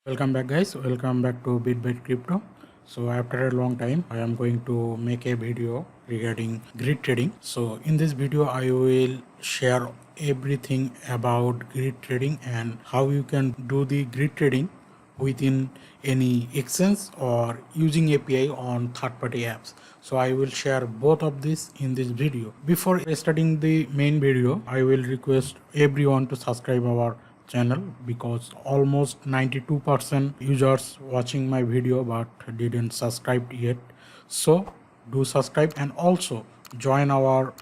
Welcome back guys, welcome back to BitByte Crypto. So after a long time I am going to make a video regarding grid trading. So in this video I will share everything about grid trading and how you can do the grid trading within any exchange or using API on third-party apps. So I will share both of this in this video. Before starting the main video, I will request everyone to subscribe our channel because almost 92% users watching my video but didn't subscribe yet. So do subscribe and also join our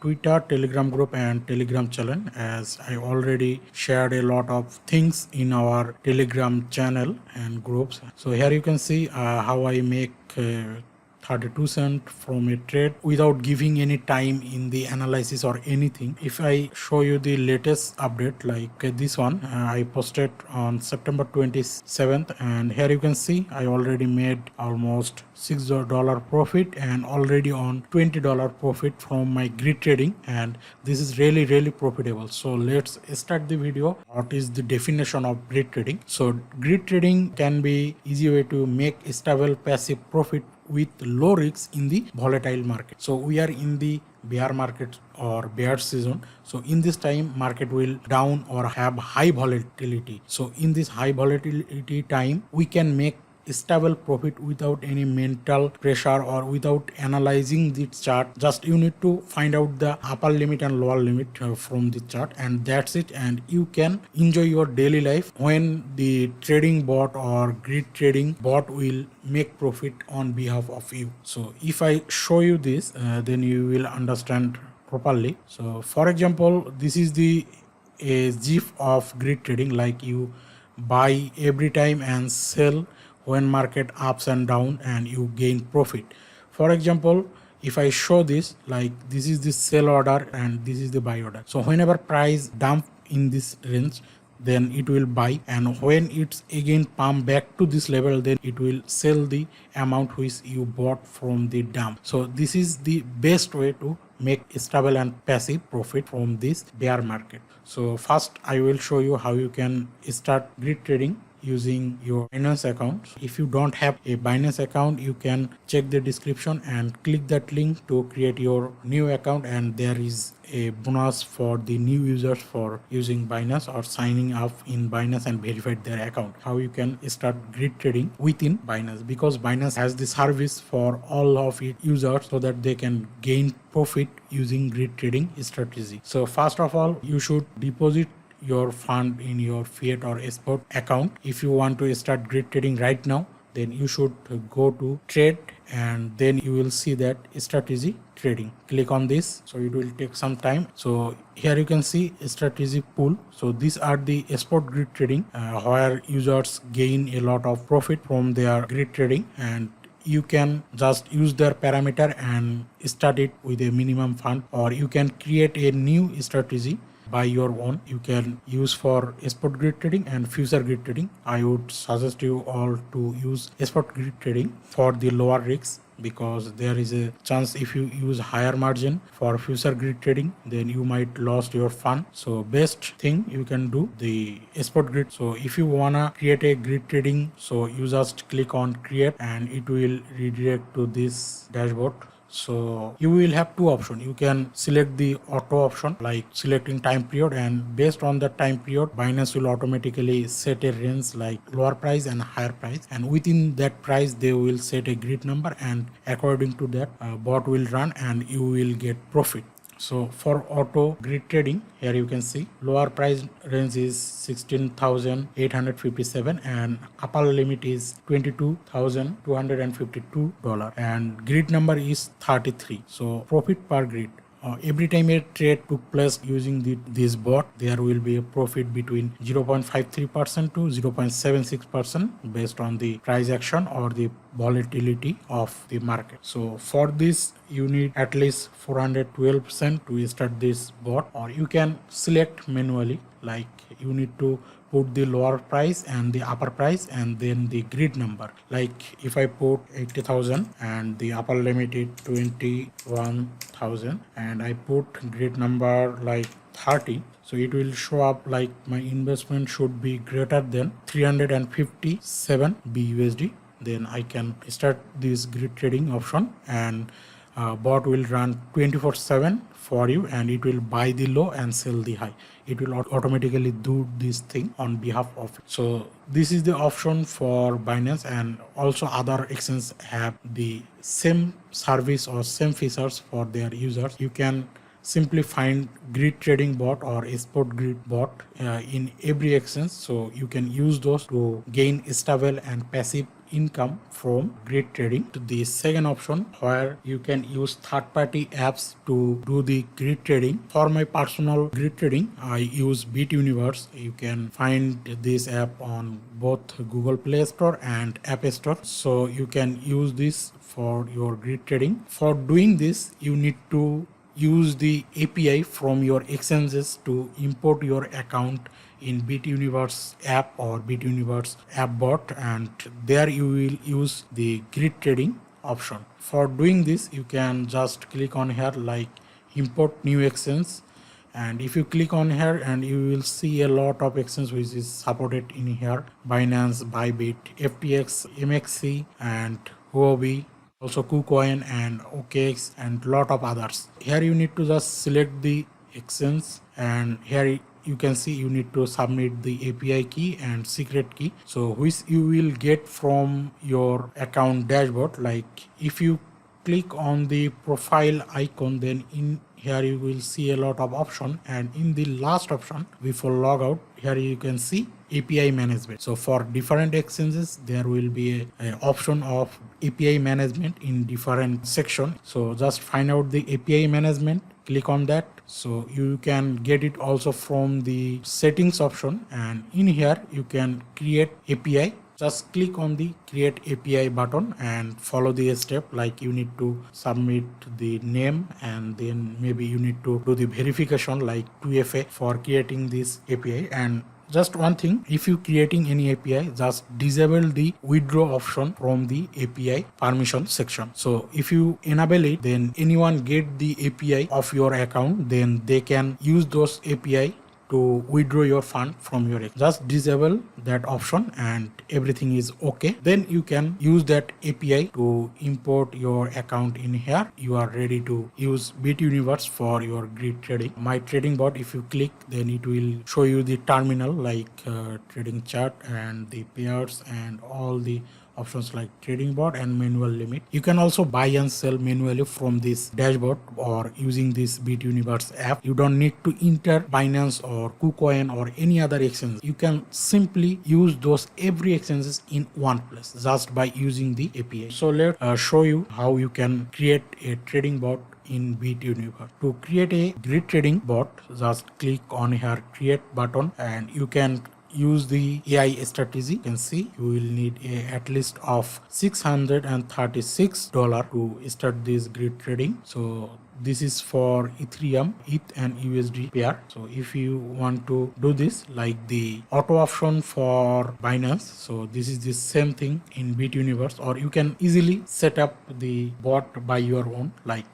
Twitter, Telegram group and Telegram channel, as I already shared a lot of things in our Telegram channel and groups. So here you can see how I make 32 cents from a trade without giving any time in the analysis or anything. If I show you the latest update like this one, I posted on September 27th, and here you can see I already made almost $6 profit and already on $20 profit from my grid trading, and this is really profitable. So let's start the video. What is the definition of grid trading? So grid trading can be easy way to make stable passive profit with low risks in the volatile market. So we are in the bear market or bear season. So in this time market will down or have high volatility. So in this high volatility time we can make stable profit without any mental pressure or without analyzing the chart. Just you need to find out the upper limit and lower limit from the chart, and that's it, and you can enjoy your daily life when the trading bot or grid trading bot will make profit on behalf of you. So if I show you this, then you will understand properly. So for example, this is the a GIF of grid trading, like you buy every time and sell when market ups and down and you gain profit. For example, if I show this, like this is the sell order and this is the buy order. So whenever price dump in this range, then it will buy, and when it's again pump back to this level, then it will sell the amount which you bought from the dump. So this is the best way to make stable and passive profit from this bear market. So first I will show you how you can start grid trading using your Binance account. If you don't have a Binance account, you can check the description and click that link to create your new account, and there is a bonus for the new users for using Binance or signing up in Binance and verified their account. How you can start grid trading within Binance, because Binance has the service for all of its users so that they can gain profit using grid trading strategy. So first of all, you should deposit your fund in your fiat or spot account. If you want to start grid trading right now, then you should go to trade, and then you will see that strategy trading. Click on this. So it will take some time. So here you can see strategy pool. So these are the spot grid trading where users gain a lot of profit from their grid trading, and you can just use their parameter and start it with a minimum fund, or you can create a new strategy by your own. You can use for spot grid trading and future grid trading. I would suggest you all to use spot grid trading for the lower risks, because there is a chance if you use higher margin for future grid trading, then you might lose your fund. So best thing you can do the spot grid. So if you wanna create a grid trading, so you just click on create and it will redirect to this dashboard. So you will have two options. You can select the auto option, like selecting time period, and based on the time period, Binance will automatically set a range like lower price and higher price, and within that price they will set a grid number, and according to that bot will run and you will get profit. So for auto grid trading, here you can see lower price range is 16,857 and upper limit is $22,252 and grid number is 33. So profit per grid. Every time a trade took place using this bot, there will be a profit between 0.53% to 0.76% based on the price action or the volatility of the market. So for this, you need at least 412% to start this bot, or you can select manually like you need to put the lower price and the upper price and then the grid number. Like if I put 80,000 and the upper limit is 21,000 and I put grid number like 30, so it will show up like my investment should be greater than 357 BUSD. Then I can start this grid trading option, and bot will run 24/7 for you, and it will buy the low and sell the high. It will automatically do this thing on behalf of it. So this is the option for Binance, and also other exchanges have the same service or same features for their users. You can simply find grid trading bot or spot grid bot in every exchange, so you can use those to gain stable and passive income from grid trading. To the second option, where you can use third-party apps to do the grid trading. For my personal grid trading, I use Bituniverse. You can find this app on both Google Play Store and App Store, so you can use this for your grid trading. For doing this, you need to use the API from your exchanges to import your account in Bituniverse app or Bituniverse app bot, and there you will use the grid trading option. For doing this, you can just click on here like import new exchange, and if you click on here, and you will see a lot of exchanges which is supported in here: Binance, Bybit, FTX, MXC, and Huobi, also KuCoin and OKX, and lot of others. Here you need to just select the exchange, and here you can see you need to submit the API key and secret key, so which you will get from your account dashboard. Like if you click on the profile icon, then in here you will see a lot of option, and in the last option before logout, here you can see API management. So for different exchanges there will be a option of API management in different section. So just find out the API management, click on that. So you can get it also from the settings option, and in here you can create API. Just click on the create API button and follow the step, like you need to submit the name, and then maybe you need to do the verification like 2FA for creating this API. And just one thing, if you creating any API, just disable the withdraw option from the API permission section. So if you enable it, then anyone get the API of your account, then they can use those API to withdraw your fund from your account. Just disable that option and everything is okay. Then you can use that API to import your account in here. You are ready to use Bituniverse for your grid trading. My trading bot, if you click, then it will show you the terminal like trading chart and the pairs and all the options like trading bot and manual limit. You can also buy and sell manually from this dashboard or using this Bituniverse app. You don't need to enter Binance or KuCoin or any other exchange. You can simply use those every exchanges in one place just by using the API. So let's show you how you can create a trading bot in Bituniverse. To create a grid trading bot, just click on here create button, and you can use the AI strategy. You can see you will need at least of $636 to start this grid trading. So this is for Ethereum, ETH and USD pair. So if you want to do this like the auto option for Binance, so this is the same thing in Bituniverse, or you can easily set up the bot by your own, like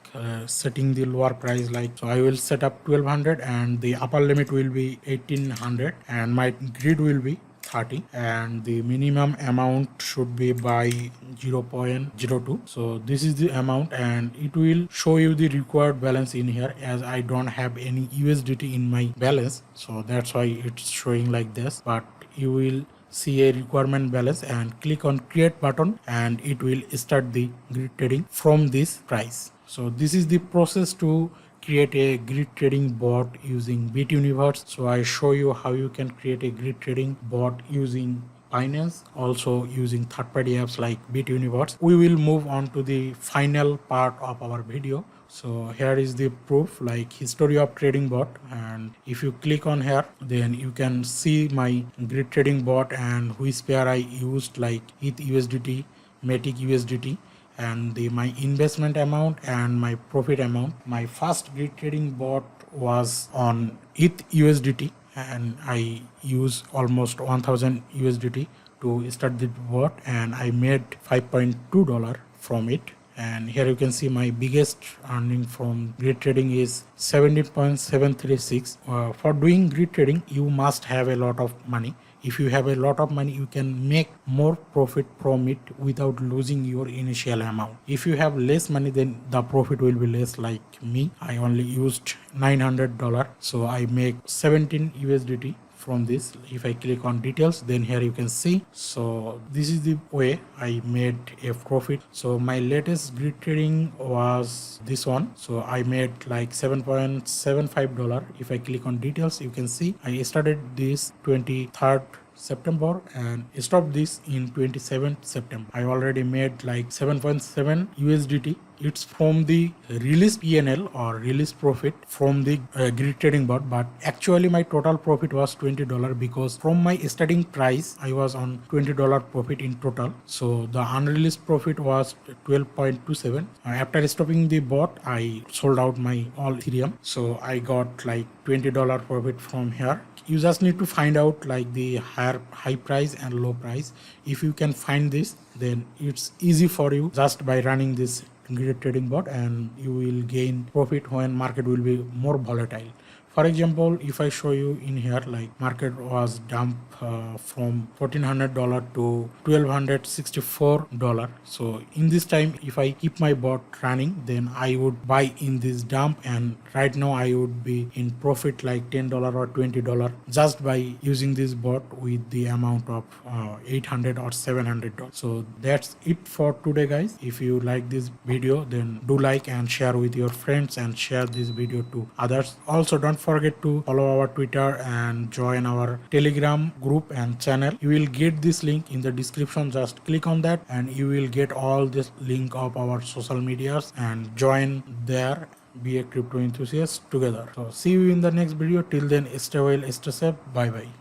setting the lower price. Like, so I will set up 1200 and the upper limit will be 1800 and my grid will be 30, and the minimum amount should be by 0.02. So this is the amount, and it will show you the required balance in here, as I don't have any USDT in my balance, so that's why it's showing like this. But you will see a requirement balance and click on create button, and it will start the grid trading from this price. So this is the process to create a grid trading bot using Bituniverse. So I show you how you can create a grid trading bot using Binance, also using third-party apps like Bituniverse. We will move on to the final part of our video. So here is the proof, like history of trading bot, and if you click on here, then you can see my grid trading bot and which pair I used, like ETH USDT, Matic USDT, and my investment amount and my profit amount. My first grid trading bot was on ETH USDT, and I use almost 1000 USDT to start the bot, and I made $5.2 from it. And here you can see my biggest earning from grid trading is 17.736. For doing grid trading, you must have a lot of money. If you have a lot of money, you can make more profit from it without losing your initial amount. If you have less money, then the profit will be less. Like me, I only used $900, so I make 17 USDT from this. If I click on details, then here you can see, so this is the way I made a profit. So my latest grid trading was this one, so I made like $7.75. If I click on details, you can see I started this 23rd September and stopped this in 27th September. I already made like 7.7 USDT. It's from the released PNL or released profit from the grid trading bot, but actually my total profit was $20 because from my starting price I was on $20 profit in total. So the unreleased profit was 12.27. After stopping the bot, I sold out my all Ethereum, so I got like $20 profit from here. You just need to find out like the high price and low price. If you can find this, then it's easy for you just by running this grid trading bot, and you will gain profit when market will be more volatile. For example, if I show you in here, like market was dumped from $1,400 to $1,264. So in this time, if I keep my bot running, then I would buy in this dump, and right now I would be in profit like $10 or $20 just by using this bot with the amount of $800 or $700. So that's it for today, guys. If you like this video, then do like and share with your friends and share this video to others. Also, don't forget to follow our Twitter and join our Telegram group and channel. You will get this link in the description. Just click on that and you will get all this link of our social medias and join there. Be a crypto enthusiast together. So see you in the next video. Till then, stay well, stay safe. Bye bye.